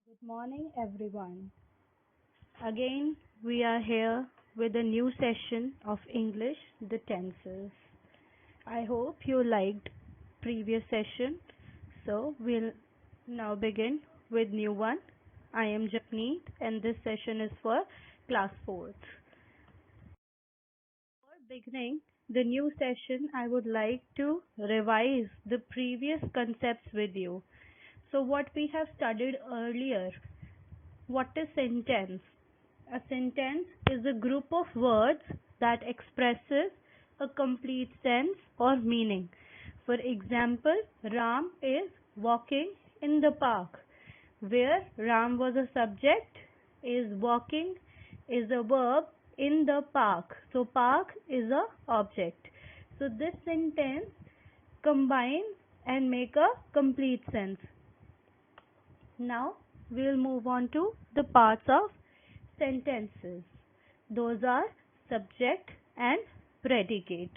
Good morning, everyone. Again, we are here with a new session of English, the tenses. I hope you liked previous session. So we'll now begin with new one. I am Japneet and this session is for class 4th. For beginning the new session, I would like to revise the previous concepts with you. So what we have studied earlier. What is sentence? A sentence is a group of words that expresses a complete sense or meaning. For example, Ram is walking in the park. Where Ram was a subject, is walking is a verb in the park. So park is a object. So this sentence combine and make a complete sense. Now we'll move on to the parts of sentences. Those are subject and predicate.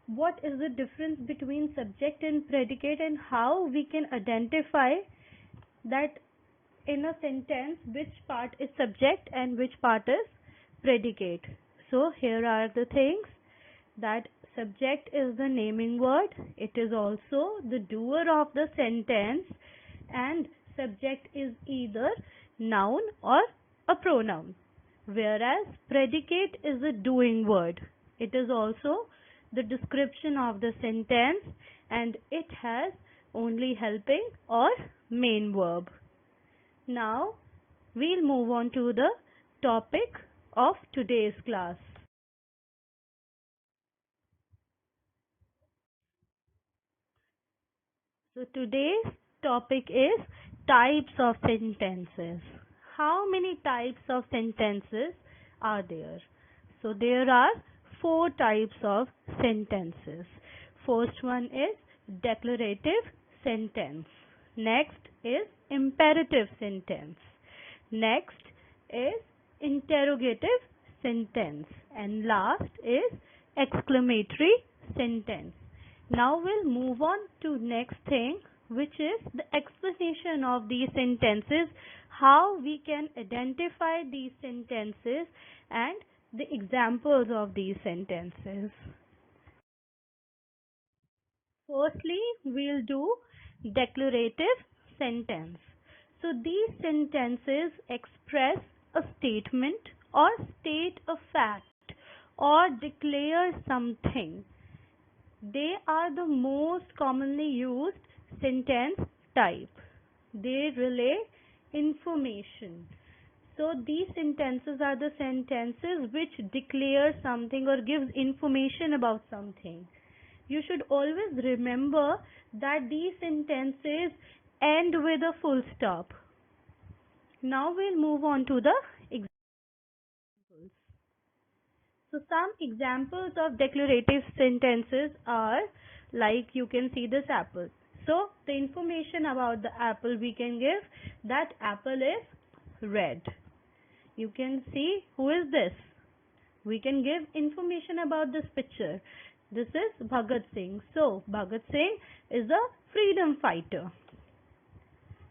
What is the difference between subject and predicate and how we can identify that in a sentence which part is subject and which part is predicate? So here are the things that subject is the naming word. It is also the doer of the sentence, and subject is either noun or a pronoun, whereas predicate is a doing word. It is also the description of the sentence and it has only helping or main verb. Now we'll move on to the topic of today's class. So today's topic is types of sentences. How many types of sentences are there? So there are 4 types of sentences. First one is declarative sentence. Next is imperative sentence. Next is interrogative sentence. And last is exclamatory sentence. Now we'll move on to next thing, which is the explanation of these sentences, how we can identify these sentences and the examples of these sentences. Firstly, we'll do declarative sentence. So these sentences express a statement or state a fact or declare something. They are the most commonly used sentence type. They relay information. So these sentences are the sentences which declare something or gives information about something. You should always remember that these sentences end with a full stop. Now we'll move on to the examples. So some examples of declarative sentences are like you can see this apple. So the information about the apple we can give that apple is red. You can see who is this. We can give information about this picture. This is Bhagat Singh. So Bhagat Singh is a freedom fighter.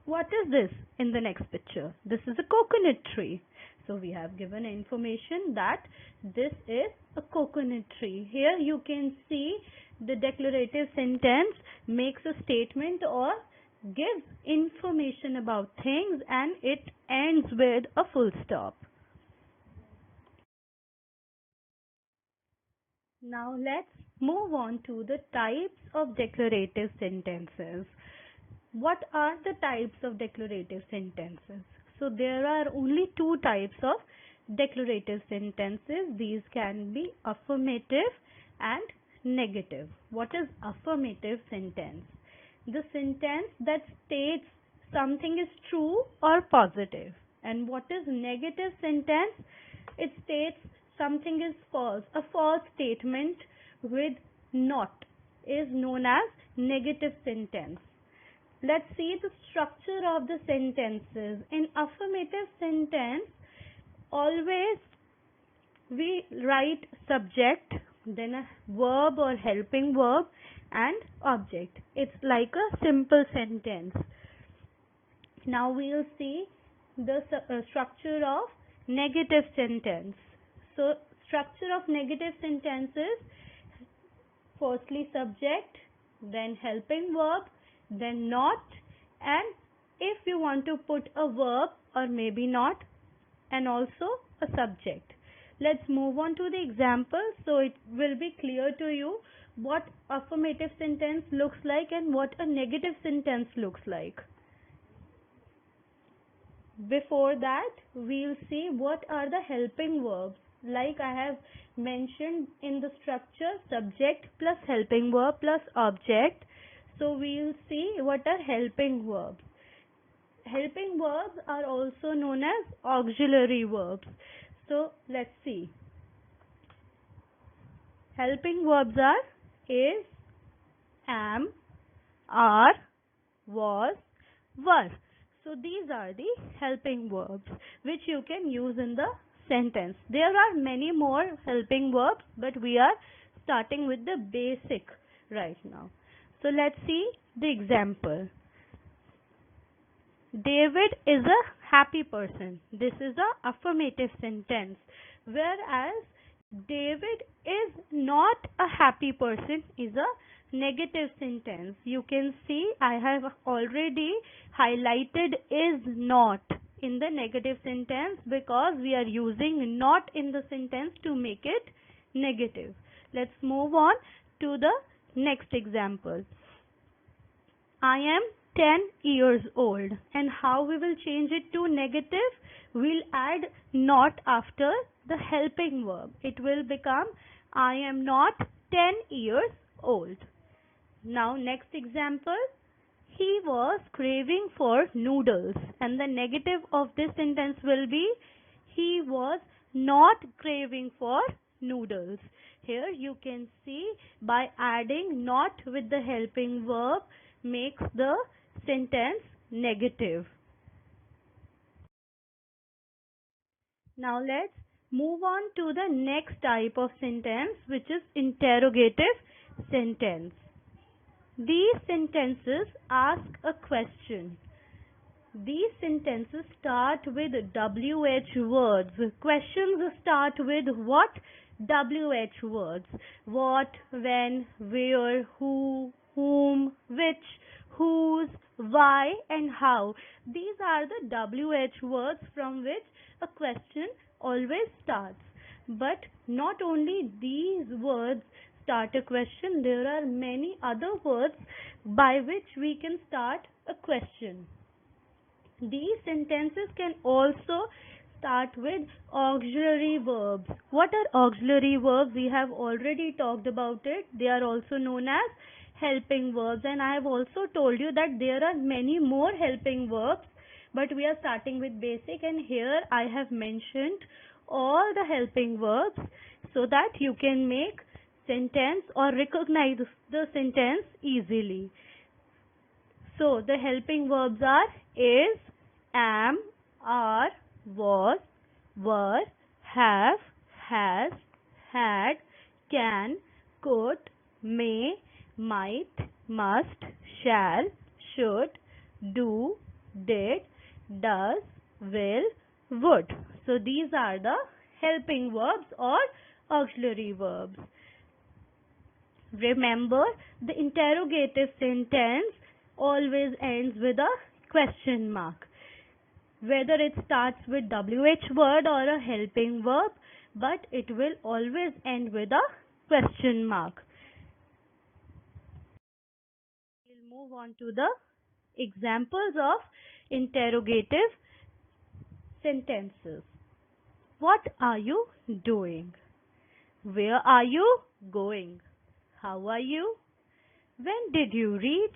What is this in the next picture? This is a coconut tree. So we have given information that this is a coconut tree. Here you can see the declarative sentence makes a statement or gives information about things and it ends with a full stop. Now let's move on to the types of declarative sentences. What are the types of declarative sentences? So there are only 2 types of declarative sentences. These can be affirmative and negative. What is affirmative sentence? The sentence that states something is true or positive. And what is negative sentence? It states something is false. A false statement with not is known as negative sentence. Let's see the structure of the sentences. In affirmative sentence, always we write subject, then a verb or helping verb and object. It's like a simple sentence. Now we'll see the structure of negative sentence. So structure of negative sentences: firstly subject, then helping verb, then not, and if you want to put a verb or maybe not, and also a subject. Let's move on to the example so it will be clear to you what affirmative sentence looks like and what a negative sentence looks like. Before that, we'll see what are the helping verbs. Like I have mentioned in the structure, subject plus helping verb plus object. So we'll see what are helping verbs. Helping verbs are also known as auxiliary verbs. So let's see. Helping verbs are is, am, are, was, were. So these are the helping verbs which you can use in the sentence. There are many more helping verbs, but we are starting with the basic right now. So let's see the example. David is a happy person. This is a affirmative sentence. Whereas David is not a happy person is a negative sentence. You can see I have already highlighted is not in the negative sentence because we are using not in the sentence to make it negative. Let's move on to the next example. I am 10 years old, and how we will change it to negative? We'll add not after the helping verb. It will become I am not 10 years old. Now next example, he was craving for noodles, and the negative of this sentence will be he was not craving for noodles. Here you can see by adding not with the helping verb makes the sentence negative. Now let's move on to the next type of sentence, which is interrogative sentence. These sentences ask a question. These sentences start with WH words. Questions start with what? WH words. What, when, where, who, whom, which, whose, why, and how. These are the WH words from which a question always starts. But not only these words start a question, there are many other words by which we can start a question. These sentences can also start with auxiliary verbs. What are auxiliary verbs? We have already talked about it. They are also known as helping verbs, and I have also told you that there are many more helping verbs, but we are starting with basic, and here I have mentioned all the helping verbs so that you can make sentence or recognize the sentence easily. So the helping verbs are is, am, are, was, were, have, has, had, can, could, may, might, must, shall, should, do, did, does, will, would. So these are the helping verbs or auxiliary verbs. Remember, the interrogative sentence always ends with a question mark. Whether it starts with WH word or a helping verb, but it will always end with a question mark. We'll move on to the examples of interrogative sentences. What are you doing? Where are you going? How are you? When did you reach?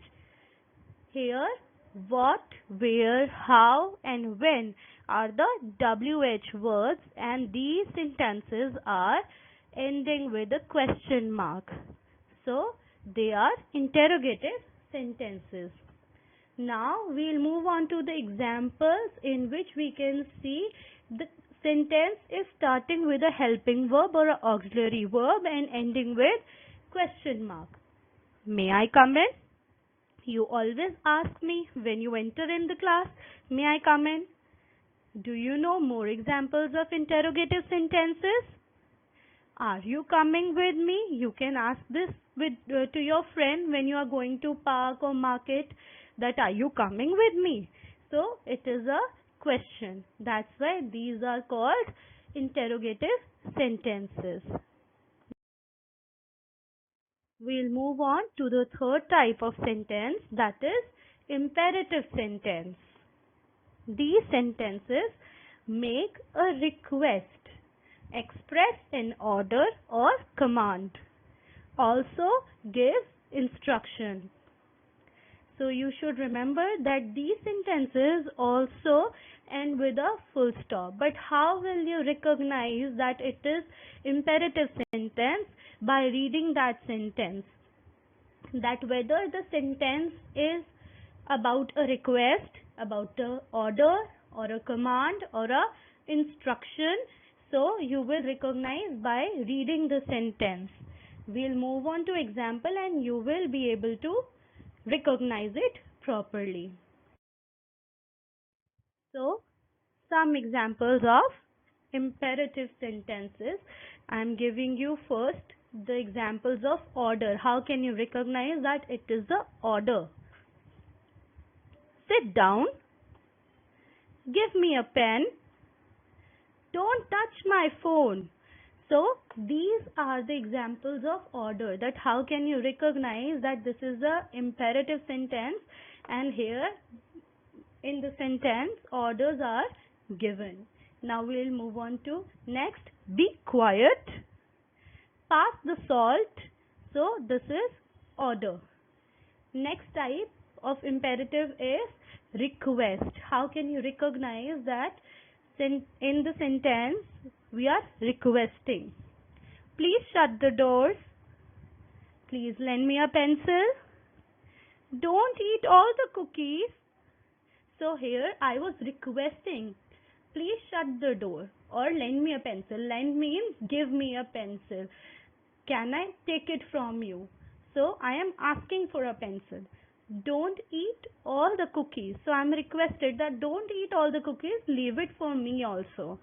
Here, what, where, how, and when are the WH words, and these sentences are ending with a question mark. So, they are interrogative sentences. Now, we'll move on to the examples in which we can see the sentence is starting with a helping verb or an auxiliary verb and ending with question mark. May I come in? You always ask me when you enter in the class, may I come in? Do you know more examples of interrogative sentences? Are you coming with me? You can ask this to your friend when you are going to park or market, that are you coming with me? So it is a question. That's why these are called interrogative sentences. We'll move on to the third type of sentence, that is imperative sentence. These sentences make a request, express an order or command, also give instruction. So you should remember that these sentences also end with a full stop. But how will you recognize that it is imperative sentence? By reading that sentence, that whether the sentence is about a request, about a order or a command or a instruction. So you will recognize by reading the sentence. We'll move on to example and you will be able to recognize it properly. So some examples of imperative sentences. I am giving you first the examples of order. How can you recognize that it is the order? Sit down. Give me a pen. Don't touch my phone. So these are the examples of order, that how can you recognize that this is a imperative sentence, and here in the sentence orders are given. Now we'll move on to next. Be quiet. Pass the salt. So this is order. Next type of imperative is request. How can you recognize that in the sentence we are requesting? Please shut the doors. Please lend me a pencil. Don't eat all the cookies. So here I was requesting, please shut the door or lend me a pencil. Lend means give me a pencil. Can I take it from you? So I am asking for a pencil. Don't eat all the cookies. So I am requested that don't eat all the cookies, leave it for me also.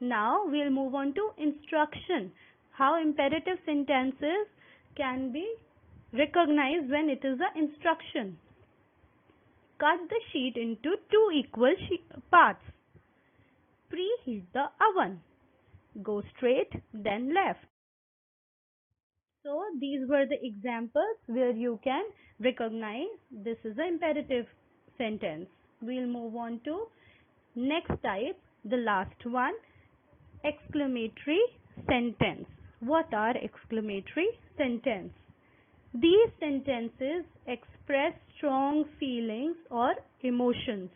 Now we'll move on to instruction. How imperative sentences can be recognized when it is an instruction. Cut the sheet into 2 equal parts. Preheat the oven. Go straight, then left. So these were the examples where you can recognize this is an imperative sentence. We'll move on to next type, the last one, exclamatory sentence. What are exclamatory sentences? These sentences express strong feelings or emotions.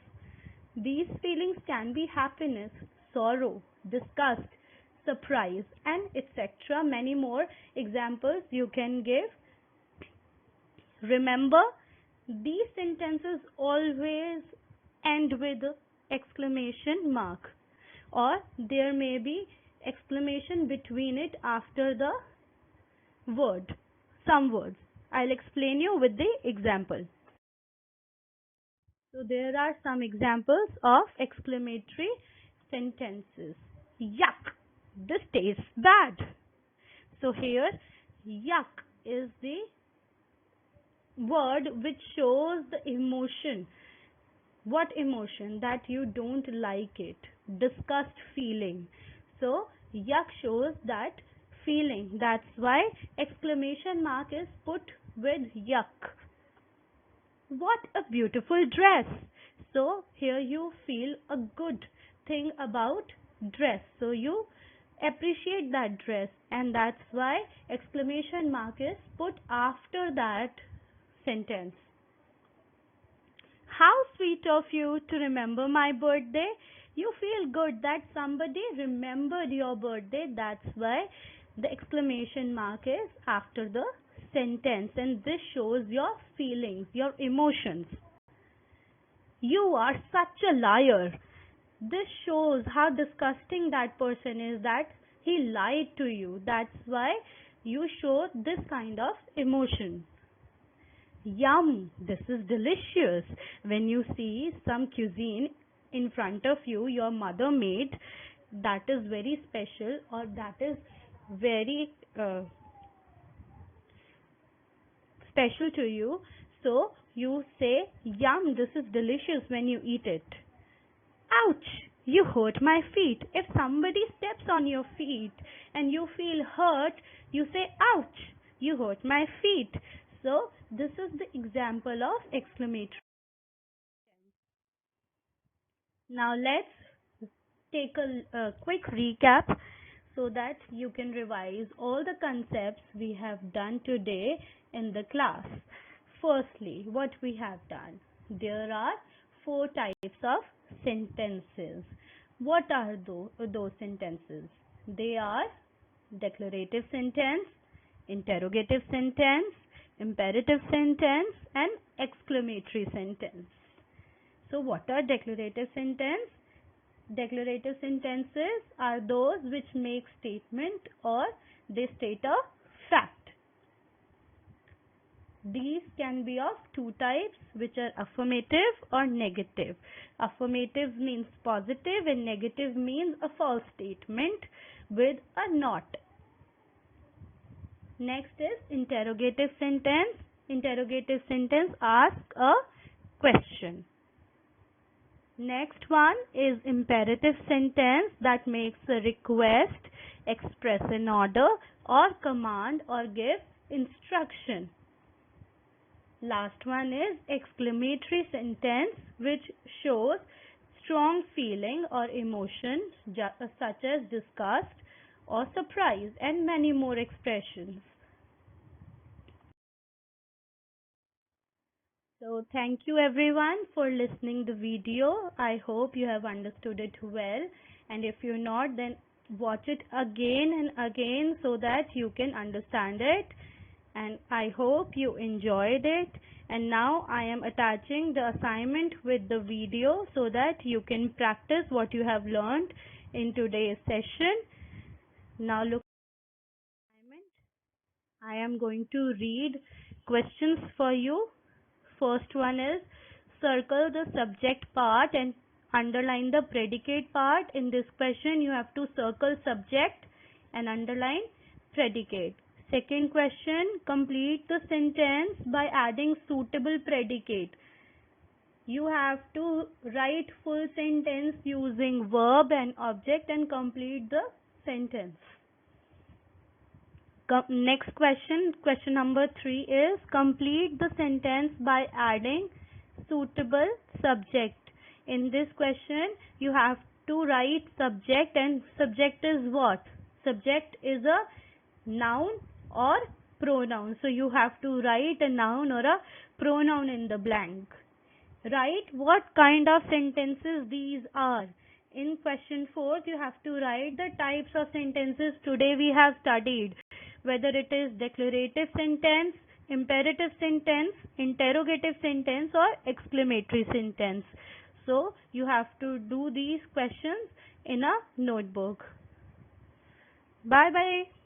These feelings can be happiness, sorrow, disgust, surprise, and etc. Many more examples you can give. Remember, these sentences always end with exclamation mark, or there may be exclamation between it after the word, some words. I'll explain you with the example. So there are some examples of exclamatory sentences. Yuck! This tastes bad. So here, yuck is the word which shows the emotion. What emotion? That you don't like it. Disgust feeling. So yuck shows that feeling. That's why exclamation mark is put with yuck. What a beautiful dress. So here you feel a good thing about dress. So you appreciate that dress, and that's why exclamation mark is put after that sentence. How sweet of you to remember my birthday. You feel good that somebody remembered your birthday. That's why the exclamation mark is after the sentence, and this shows your feelings, your emotions. You are such a liar. This shows how disgusting that person is, that he lied to you. That's why you show this kind of emotion. Yum, this is delicious. When you see some cuisine in front of you your mother made, that is very special, or that is very special to you, so you say, yum, this is delicious when you eat it. Ouch! You hurt my feet. If somebody steps on your feet and you feel hurt, you say, ouch! You hurt my feet. So, this is the example of exclamatory. Now, let's take a quick recap so that you can revise all the concepts we have done today in the class. Firstly, what we have done? There are four types of sentences. What are those sentences? They are declarative sentence, interrogative sentence, imperative sentence, and exclamatory sentence. So what are declarative sentences? Declarative sentences are those which make statement or they state a fact. These can be of two types, which are affirmative or negative. Affirmative means positive and negative means a false statement with a not. Next is interrogative sentence. Interrogative sentence asks a question. Next one is imperative sentence that makes a request, express an order or command or give instruction. Last one is exclamatory sentence which shows strong feeling or emotion such as disgust or surprise, and many more expressions. So thank you everyone for listening the video. I hope you have understood it well, and if you're not, then watch it again and again so that you can understand it, and I hope you enjoyed it. And now I am attaching the assignment with the video so that you can practice what you have learned in today's session. Now look at the assignment. I am going to read questions for you. First one is, circle the subject part and underline the predicate part. In this question you have to circle subject and underline predicate. Second question, complete the sentence by adding suitable predicate. You have to write full sentence using verb and object and complete the sentence. Next question, question number 3 is, complete the sentence by adding suitable subject. In this question you have to write subject, and subject is what? Subject is a noun or pronoun. So you have to write a noun or a pronoun in the blank. Write what kind of sentences these are. In question 4 you have to write the types of sentences today we have studied, whether it is declarative sentence, imperative sentence, interrogative sentence or exclamatory sentence. So you have to do these questions in a notebook. Bye bye.